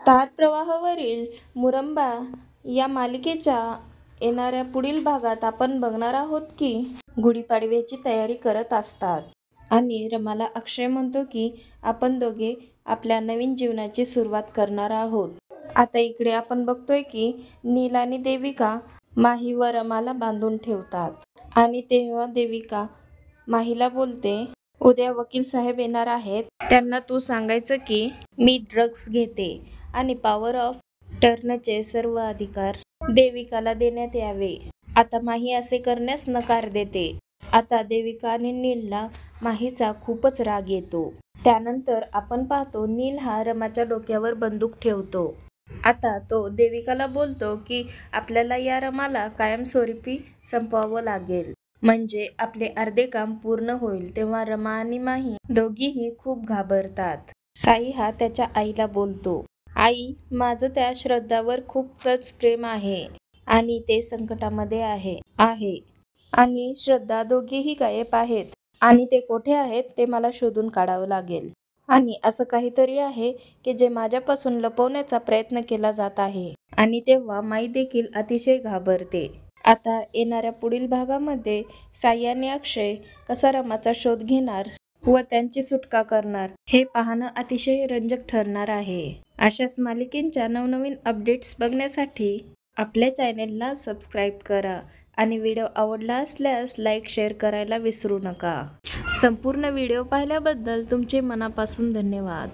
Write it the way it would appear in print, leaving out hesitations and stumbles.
Star प्रवाहावरील Muramba या मालिकेच्या येणाऱ्या पुढील भागात आपण बघणार आहोत की गुढीपाडव्याची तयारी करत असतात आणि रमाला अक्षय म्हणतो की आपण दोघे आपल्या नवीन जीवनाची सुरुवात करणार आहोत. आता इकडे आपण बघतोय की नील आणि देविका माही व रमाला बांधून ठेवतात आणि तेव्हा देविका माहीला बोलते, उद्या वकील साहेब येणार आहेत, त्यांना तू सांगायचं की मी ड्रग्ज घेते आणि पॉवर ऑफ टर्नचे सर्व अधिकार देविकाला देण्यात यावे. आता माही असे करण्यास नकार देते. आता देविका आणि नीलला माहीचा खूपच राग येतो. त्यानंतर आपण पाहतो नील हा रमाच्या डोक्यावर बंदूक ठेवतो. आता तो देविकाला बोलतो की आपल्याला या रमाला कायमस्वरूपी संपवावं लागेल, म्हणजे आपले अर्धे काम पूर्ण होईल. तेव्हा रमा आणि माही दोघीही खूप घाबरतात. साई हा त्याच्या आईला बोलतो, आई, माझं त्या श्रद्धावर खूपच प्रेम आहे आणि ते संकटामध्ये आहे आणि श्रद्धा दोघेही गायब आहेत आणि ते कुठे आहेत ते मला शोधून काढावं लागेल आणि असं काहीतरी आहे की जे माझ्यापासून लपवण्याचा प्रयत्न केला जात आहे. आणि तेव्हा माई देखील अतिशय घाबरते. आता येणाऱ्या पुढील भागामध्ये साई आणि अक्षय कसा रमाचा शोध घेणार व त्यांची सुटका करणार हे पाहणं अतिशय रंजक ठरणार आहे. अशाच मालिकेंच्या नवनवीन अपडेट्स बघण्यासाठी आपल्या चॅनेलला सबस्क्राईब करा आणि व्हिडिओ आवडला असल्यास लाईक शेअर करायला विसरू नका. संपूर्ण व्हिडिओ पाहिल्याबद्दल तुमचे मनापासून धन्यवाद.